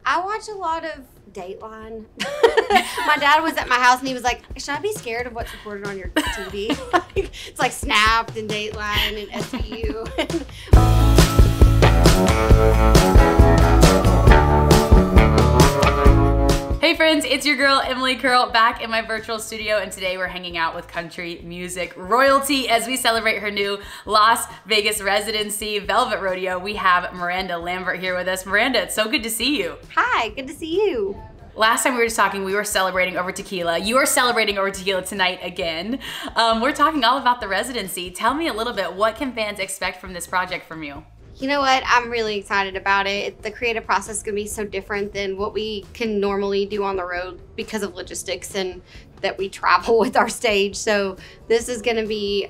I watch a lot of Dateline. My dad was at my house and he was like, should I be scared of what's reported on your TV? It's like Snapped and Dateline and SVU. Hey friends, it's your girl Emily Curl back in my virtual studio, and today we're hanging out with country music royalty as we celebrate her new Las Vegas residency, Velvet Rodeo. We have Miranda Lambert here with us. Miranda, it's so good to see you. Hi, good to see you. Last time we were just talking, we were celebrating over tequila. You are celebrating over tequila tonight again. We're talking all about the residency. Tell me a little bit, what can fans expect from this project from you? You know what? I'm really excited about it. The creative process is going to be so different than what we can normally do on the road because of logistics and that we travel with our stage. So this is going to be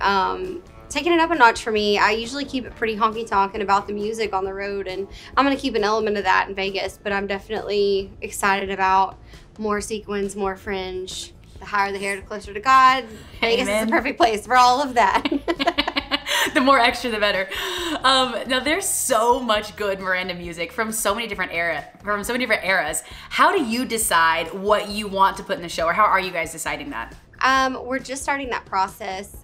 taking it up a notch for me. I usually keep it pretty honky-tonk and about the music on the road, and I'm going to keep an element of that in Vegas, but I'm definitely excited about more sequins, more fringe. The higher the hair, the closer to God. Vegas is the perfect place for all of that. The more extra, the better. Now, there's so much good Miranda music from so many different eras. How do you decide what you want to put in the show, or how are you guys deciding that? We're just starting that process.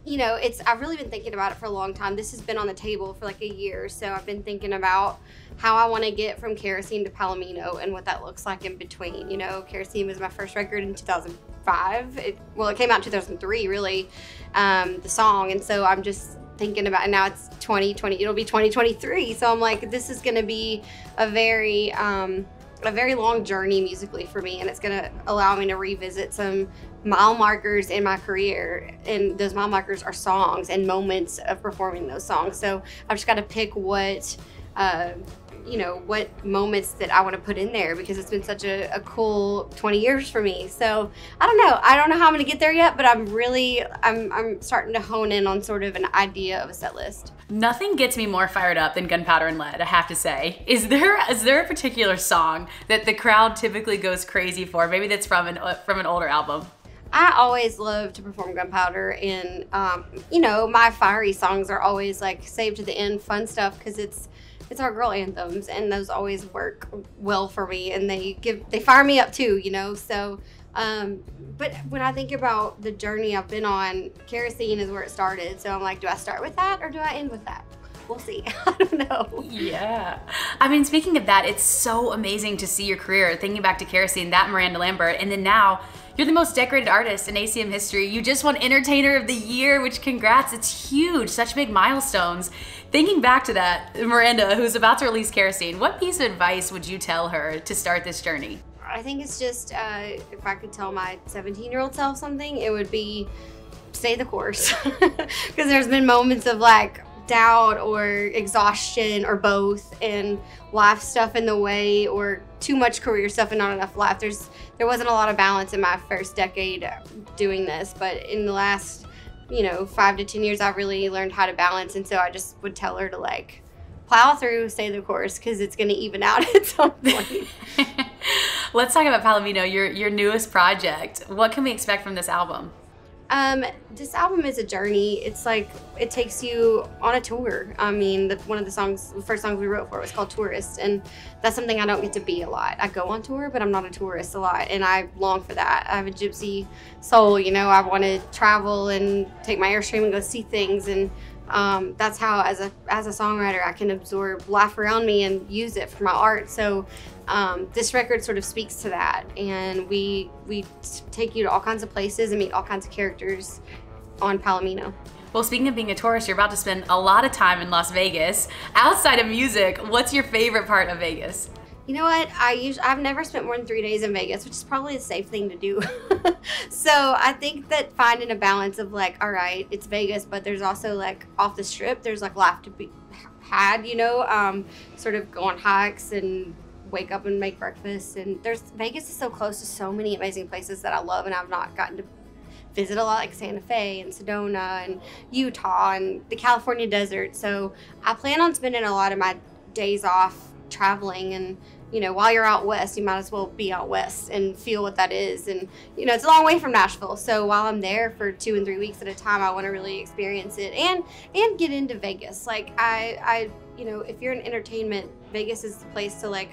You know, I've really been thinking about it for a long time. This has been on the table for like a year, so I've been thinking about how I want to get from Kerosene to Palomino and what that looks like in between. You know, Kerosene was my first record in 2005. It came out in 2003, really, the song. And so I'm just thinking about it. Now it's 2020, it'll be 2023. So I'm like, this is going to be a very long journey musically for me, and it's going to allow me to revisit some mile markers in my career, and those mile markers are songs and moments of performing those songs. So I've just got to pick what moments that I want to put in there, because it's been such a cool 20 years for me. So I don't know how I'm going to get there yet, but I'm starting to hone in on sort of an idea of a set list. Nothing gets me more fired up than Gunpowder and Lead, I have to say. Is there a particular song that the crowd typically goes crazy for? Maybe that's from an older album. I always love to perform Gunpowder, and my fiery songs are always like saved to the end, fun stuff, because it's our girl anthems, and those always work well for me, and they fire me up too, you know. So but when I think about the journey I've been on, Kerosene is where it started. So I'm like, do I start with that or do I end with that? We'll see. I don't know. Yeah. I mean, speaking of that, it's so amazing to see your career, thinking back to Kerosene, that Miranda Lambert, and then now you're the most decorated artist in ACM history. You just won Entertainer of the Year, which, congrats, it's huge, such big milestones. Thinking back to that, Miranda, who's about to release Kerosene, what piece of advice would you tell her to start this journey? I think it's just, if I could tell my 17-year-old self something, it would be stay the course. Because there's been moments of like doubt or exhaustion or both, and life stuff in the way, or too much career stuff and not enough life. There wasn't a lot of balance in my first decade doing this, but in the last 5 to 10 years, I've really learned how to balance. And so I just would tell her to like plow through, stay the course, because it's going to even out at some point. Let's talk about Palomino, your newest project. What can we expect from this album? This album is a journey. It's like, it takes you on a tour. I mean, one of the first songs we wrote for was called Tourist, and that's something I don't get to be a lot. I go on tour, but I'm not a tourist a lot, and I long for that. I have a gypsy soul, I want to travel and take my Airstream and go see things, and that's how, as a songwriter, I can absorb life around me and use it for my art. So this record sort of speaks to that, and we take you to all kinds of places and meet all kinds of characters on Palomino. Well, speaking of being a tourist, you're about to spend a lot of time in Las Vegas. Outside of music, what's your favorite part of Vegas? You know what? I've never spent more than 3 days in Vegas, which is probably a safe thing to do. So I think that finding a balance of like, all right, it's Vegas, but there's also like off the strip, there's like life to be had, sort of go on hikes and wake up and make breakfast. And Vegas is so close to so many amazing places that I love, and I've not gotten to visit a lot, like Santa Fe and Sedona and Utah and the California desert. So I plan on spending a lot of my days off traveling, and while you're out west, you might as well be out west and feel what that is. And it's a long way from Nashville, so while I'm there for 2 and 3 weeks at a time, I want to really experience it and get into Vegas. Like I you know, if you're in entertainment, Vegas is the place to like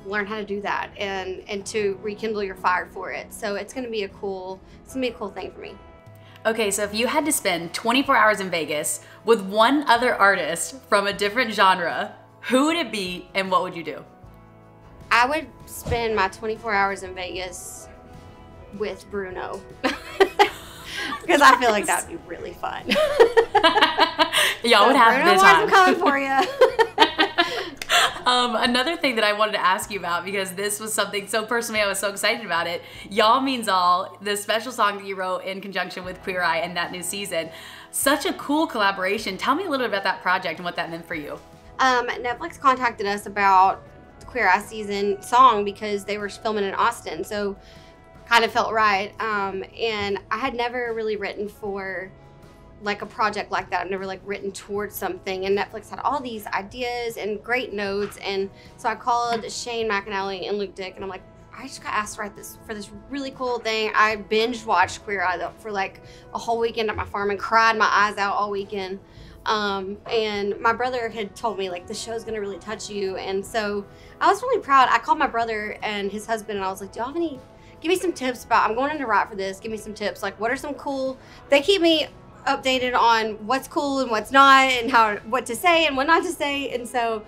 learn how to do that and to rekindle your fire for it. So it's gonna be a cool thing for me. Okay, so if you had to spend 24 hours in Vegas with one other artist from a different genre, who would it be and what would you do? I would spend my 24 hours in Vegas with Bruno. Because I feel like that would be really fun. Y'all would have Bruno the time. I'm coming for you. Another thing that I wanted to ask you about, because this was something so personally I was so excited about it. Y'all Means All, the special song that you wrote in conjunction with Queer Eye and That New Season. Such a cool collaboration. Tell me a little bit about that project and what that meant for you. Netflix contacted us about the Queer Eye season song because they were filming in Austin. So kind of felt right. And I had never really written for like a project like that. I've never like written towards something, and Netflix had all these ideas and great notes. And so I called Shane McAnally and Luke Dick, and I'm like, I just got asked to write this for this really cool thing. I binge watched Queer Eye for like a whole weekend at my farm and cried my eyes out all weekend. And my brother had told me like, the show's gonna really touch you. And so I was really proud. I called my brother and his husband and I was like, do y'all have any, give me some tips about, I'm going in to write for this. Give me some tips. Like, what are some cool, they keep me updated on what's cool and what's not and what to say and what not to say. And so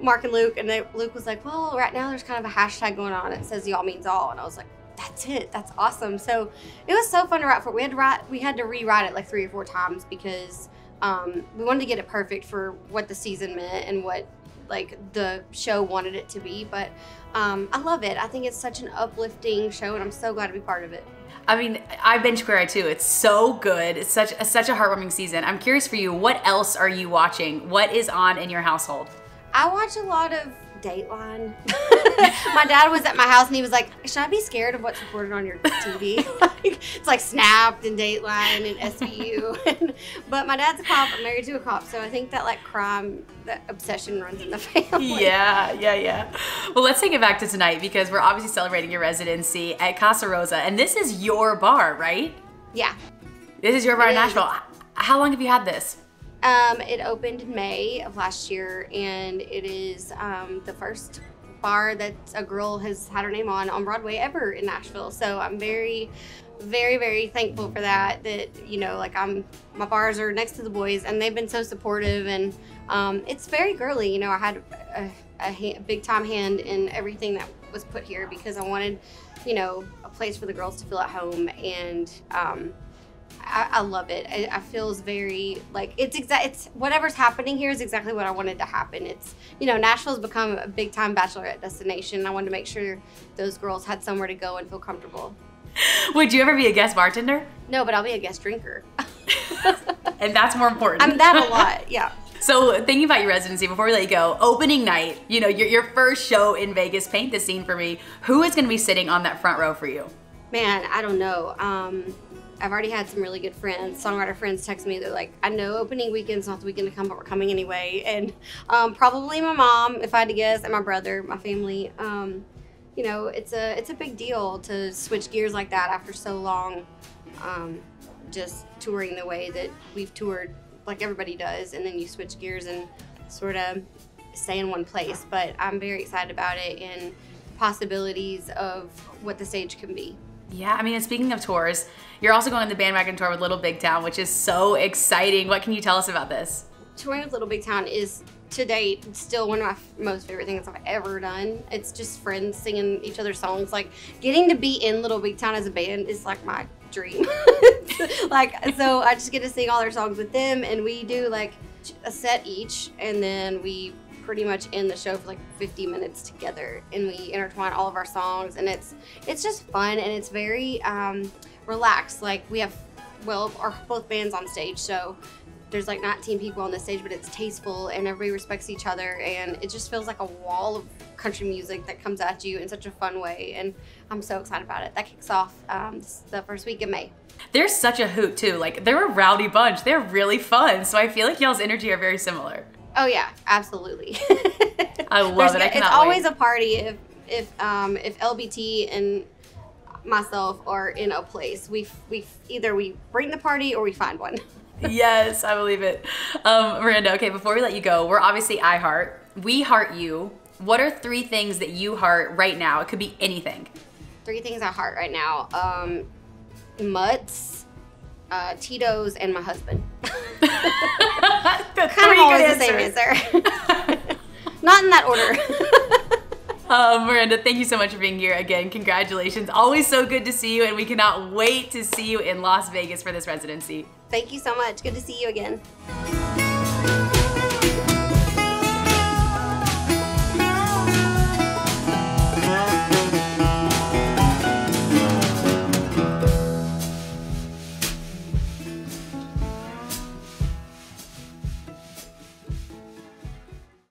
Mark and Luke, and Luke was like, well, right now there's kind of a hashtag going on. It says Y'all Means All. And I was like, that's it. That's awesome. So it was so fun to write for. We had to rewrite it like 3 or 4 times because we wanted to get it perfect for what the season meant and what like the show wanted it to be. But I love it. I think it's such an uplifting show, and I'm so glad to be part of it. I mean, I binge Queer Eye too. It's so good. It's such a heartwarming season. I'm curious for you, what else are you watching? What is on in your household? I watch a lot of Dateline. My dad was at my house and he was like, should I be scared of what's reported on your TV? It's like Snapped and Dateline and SVU. But my dad's a cop. I'm married to a cop. So I think that like crime, that obsession runs in the family. Yeah. Well, let's take it back to tonight because we're obviously celebrating your residency at Casa Rosa. And this is your bar, right? Yeah. This is your bar in Nashville. How long have you had this? It opened in May of last year, and it is the first bar that a girl has had her name on Broadway ever in Nashville. So I'm very, very, very thankful for that. That, you know, like my bars are next to the boys, and they've been so supportive, and it's very girly. You know, I had a big time hand in everything that was put here because I wanted, you know, a place for the girls to feel at home, and I love it. I feels very like it's whatever's happening here is exactly what I wanted to happen. It's, you know, Nashville's become a big time bachelorette destination. I wanted to make sure those girls had somewhere to go and feel comfortable. Would you ever be a guest bartender? No, but I'll be a guest drinker. And that's more important. I'm that a lot, yeah. So thinking about your residency, before we let you go, opening night, you know, your first show in Vegas, paint the scene for me. Who is gonna be sitting on that front row for you? Man, I don't know. I've already had some really good friends, songwriter friends text me. They're like, I know opening weekend's not the weekend to come, but we're coming anyway. And probably my mom, if I had to guess, and my brother, my family. You know, it's a big deal to switch gears like that after so long, just touring the way that we've toured, like everybody does, and then you switch gears and sort of stay in one place. But I'm very excited about it and possibilities of what the stage can be. Yeah, I mean, and speaking of tours, you're also going on the bandwagon tour with Little Big Town, which is so exciting. What can you tell us about this? Touring with Little Big Town is, to date, still one of my most favorite things I've ever done. It's just friends singing each other's songs. Like, getting to be in Little Big Town as a band is like my dream. Like, so I just get to sing all their songs with them, and we do like a set each, and then we pretty much end the show for like 50 minutes together, and we intertwine all of our songs, and it's just fun, and it's very relaxed. Like, we have, well, both bands on stage, so there's like 19 people on the stage, but it's tasteful and everybody respects each other, and it just feels like a wall of country music that comes at you in such a fun way, and I'm so excited about it. That kicks off the first week of May. They're such a hoot too. Like, they're a rowdy bunch. They're really fun, so I feel like y'all's energy are very similar. Oh yeah, absolutely. I love it. I cannot It's always a party if LBT and myself are in a place. We either we bring the party or we find one. Yes, I believe it. Miranda, okay, before we let you go, we're obviously iHeart. We heart you. What are 3 things that you heart right now? It could be anything. 3 things I heart right now. Mutts, Tito's, and my husband. Kind of always the same answer. Not in that order. Miranda, thank you so much for being here again. Congratulations. Always so good to see you, and we cannot wait to see you in Las Vegas for this residency. Thank you so much. Good to see you again.